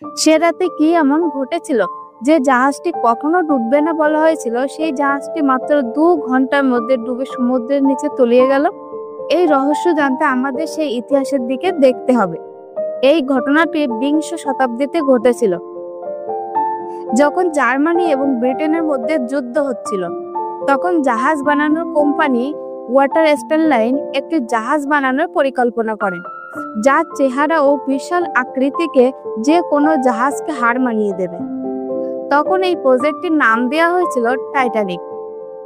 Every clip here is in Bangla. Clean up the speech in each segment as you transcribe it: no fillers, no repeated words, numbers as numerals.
সে রাতে কি এমন ঘটেছিল যে জাহাজটি কখনো ডুববে না বলা হয়েছিল, সেই জাহাজটি মাত্র 2 ঘন্টার মধ্যে ডুবে সমুদ্রের নিচে তলিয়ে গেল? এই রহস্য জানতে আমাদের সেই ইতিহাসের দিকে দেখতে হবে। এই ঘটনাটি বিংশ শতাব্দীতে ঘটেছিল, যখন জার্মানি এবং ব্রিটেনের মধ্যে যুদ্ধ হচ্ছিল। তখন জাহাজ বানানোর কোম্পানি ওয়াটার স্টার লাইন একটি জাহাজ বানানোর পরিকল্পনা করেন, যার চেহারা ও বিশাল আকৃতিকে যে কোনো জাহাজকে হার মানিয়ে দেবে। তখন এই প্রজেক্টটির নাম দেওয়া হয়েছিল টাইটানিক।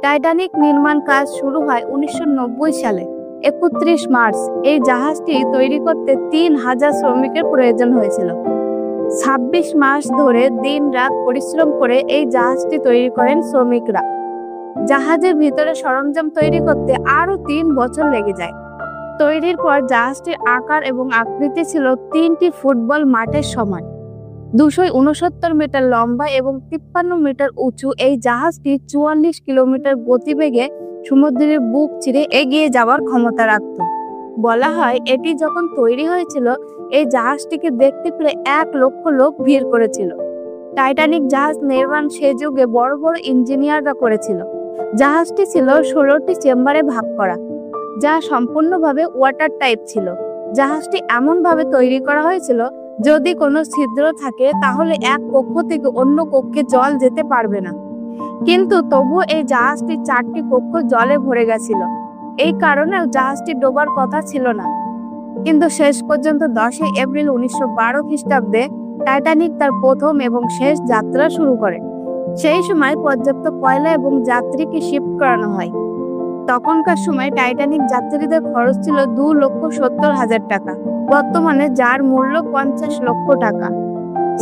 টাইটানিক নির্মাণ কাজ শুরু হয় 1990 সালে 31 মার্চ। এই জাহাজটি তৈরি করতে 3000 শ্রমিকের প্রয়োজন হয়েছিল। 26 মাস ধরে দিন রাত পরিশ্রম করে এই জাহাজটি তৈরি করেন শ্রমিকরা। জাহাজের ভিতরে সরঞ্জাম তৈরি করতে আরো 3 বছর লেগে যায়। তৈরির পর জাহাজটির আকার এবং আকৃতি ছিল 3টি ফুটবল মাঠের সমান। 269 মিটার লম্বা এবং 53 মিটার উঁচু এই জাহাজটি 44 কিলোমিটার গতিবেগে সমুদ্রের বুক চিরে এগিয়ে যাওয়ার ক্ষমতা রাখত। বলা হয় এটি যখন তৈরি হয়েছিল, এই জাহাজটিকে দেখতে প্রায় 1 লক্ষ লোক ভিড় করেছিল। টাইটানিক জাহাজ নির্মাণ সে যুগে বড় বড় ইঞ্জিনিয়াররা করেছিল। জাহাজটি ছিল 16টি চেম্বারে ভাগ করা, যা সম্পূর্ণভাবে ওয়াটার টাইপ ছিল। জাহাজটি এমন ভাবে তৈরি করা হয়েছিল, যদি কোনো ছিদ্র থাকে তাহলে এক কক্ষ থেকে অন্য কক্ষে জল যেতে পারবে না। কিন্তু তবুও এই জাহাজটি 4টি কক্ষ জলে ভরে গেছিল। এই কারণেও জাহাজটি ডোবার কথা ছিল না। কিন্তু শেষ পর্যন্ত 10 এপ্রিল 1912 খ্রিস্টাব্দে টাইটানিক তার প্রথম এবং শেষ যাত্রা শুরু করে। সেই সময় পর্যাপ্ত কয়লা এবং যাত্রীকে শিফট করানো হয়। তখনকার সময় টাইটানিক যাত্রীদের খরচ ছিল 2,70,000 টাকা, বর্তমানে যার মূল্য 50 লক্ষ টাকা।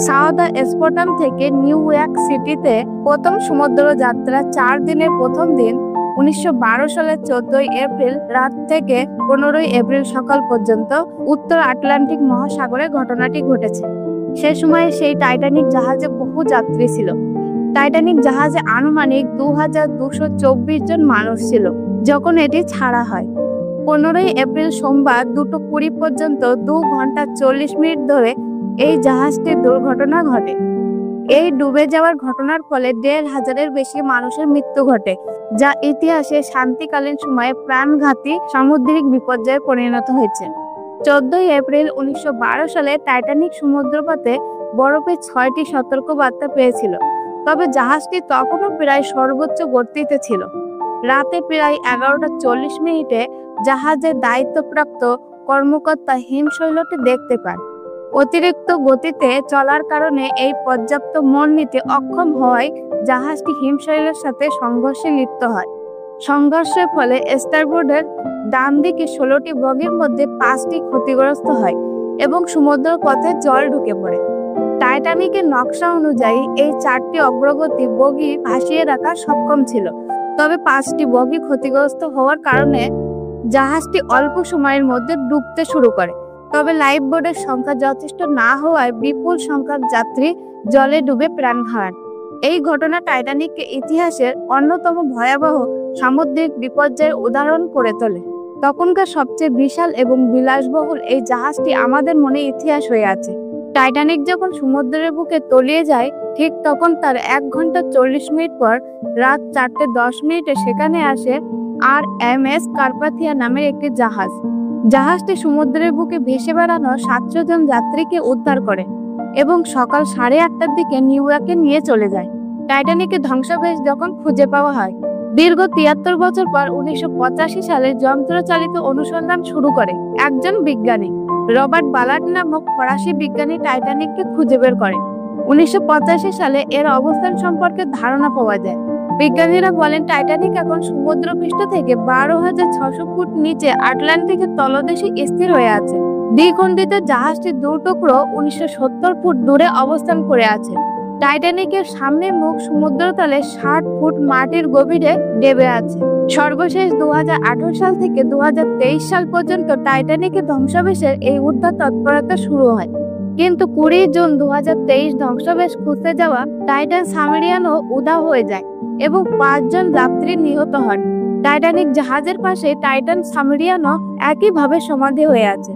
সাউদা স্পটাম থেকে নিউ ইয়র্ক সিটিতে প্রথম সমুদ্র যাত্রা 4 দিনের প্রথম দিন 1912 সালের 14 এপ্রিল রাত থেকে 15 এপ্রিল সকাল পর্যন্ত উত্তর আটলান্টিক মহাসাগরে ঘটনাটি ঘটেছে। সে সময় সেই টাইটানিক জাহাজে বহু যাত্রী ছিল। টাইটানিক জাহাজে আনুমানিক 2224 জন মানুষ ছিল যখন এটি ছাড়া হয়। 15 এপ্রিল সোমবার 2:20 পর্যন্ত 2 ঘন্টা 40 মিনিট ধরে এই জাহাজটির দুর্ঘটনা ঘটে। এই ডুবে যাওয়ার ঘটনার ফলে 1,500-এর বেশি মানুষের মৃত্যু ঘটে, যা ইতিহাসে শান্তিকালীন সময়ে প্রাণঘাতী সামুদ্রিক বিপর্যয়ে পরিণত হয়েছে। 14 এপ্রিল 1912 সালে টাইটানিক সমুদ্রপথে বরফে 6টি সতর্ক বার্তা পেয়েছিল, তবে জাহাজটি তখনও প্রায় সর্বোচ্চ গতিতে ছিল। রাতে প্রায় 11:40 মিনিটে জাহাজের দায়িত্বপ্রাপ্ত কর্মকর্তা হিমশৈলটি দেখতে পান। অতিরিক্ত গতিতে চলার কারণে এই পর্যাপ্ত মোড় নিতে অক্ষম হওয়ায় জাহাজটি হিমশৈলের সাথে সংঘর্ষে লিপ্ত হয়। সংঘর্ষের ফলে স্টারবোর্ডের ডান দিকে 16টি বগির মধ্যে 5টি ক্ষতিগ্রস্ত হয় এবং সমুদ্র পথে জল ঢুকে পড়ে। টাইটানিকের নকশা অনুযায়ী এই 4টি অগ্রগতি বগি ভাসিয়ে রাখা সক্ষম ছিল, তবে 5টি বগি ক্ষতিগ্রস্ত হওয়ার কারণে জাহাজটি অল্প সময়ের মধ্যে ডুবতে শুরু করে। তবে লাইফ বোর্ডের সংখ্যা যথেষ্ট না হওয়ায় বিপুল সংখ্যক যাত্রী জলে ডুবে প্রাণ হারান। এই ঘটনা টাইটানিককে ইতিহাসের অন্যতম ভয়াবহ সামুদ্রিক বিপর্যয়ের উদাহরণ করে তোলে। তখনকার সবচেয়ে বিশাল এবং বিলাসবহুল এই জাহাজটি আমাদের মনে ইতিহাস হয়ে আছে। টাইটানিক যখন সমুদ্রের বুকে তলিয়ে যায়, ঠিক তখন তার 1 ঘন্টা 40 মিনিট পর রাত 4:10 মিনিটে সেখানে আসে RMS কার্পাথিয়া নামের একটি জাহাজ। জাহাজটি সমুদ্রের বুকে ভেসে বেড়ানো 700 জন যাত্রীকে উদ্ধার করে এবং সকাল 8:30টার দিকে নিউ ইয়র্কে নিয়ে চলে যায়। টাইটানিকের ধ্বংসাবশেষ যখন খুঁজে পাওয়া হয়, দীর্ঘ 73 বছর পর 1985 সালে যন্ত্রচালিত অনুসন্ধান শুরু করে একজন বিজ্ঞানী। রবার্ট বালার্ড নামক ফরাসি বিজ্ঞানী টাইটানিককে খুঁজে বের করে। 1985 সালে এর অবস্থান সম্পর্কে ধারণা পাওয়া যায়। বিজ্ঞানীরা বলেন টাইটানিক এখন সমুদ্রপৃষ্ঠ থেকে 12,600 ফুট নিচে আটলান্টিকের তলদেশে স্থির হয়ে আছে। দ্বিখণ্ডিত জাহাজটির 2 টুকরো 1970 ফুট দূরে অবস্থান করে আছে। টাইটানিকের সামনের মুখ সমুদ্রতলে 60 ফুট মাটির গভীরে ডেবে আছে। সর্বশেষ 2018 সাল থেকে 2023 সাল পর্যন্ত টাইটানিকের ধ্বংসাবশেষের এই উদ্ধার তৎপরতা শুরু হয়। কিন্তু 20 জুন 2023 ধ্বংসাবশেষ খুঁজতে যাওয়া টাইটান সাবমেরিনও উধাও হয়ে যায় এবং 5 জন যাত্রী নিহত হন। টাইটানিক জাহাজের পাশে টাইটান সাবমেরিনও একইভাবে সমাধি হয়ে আছে।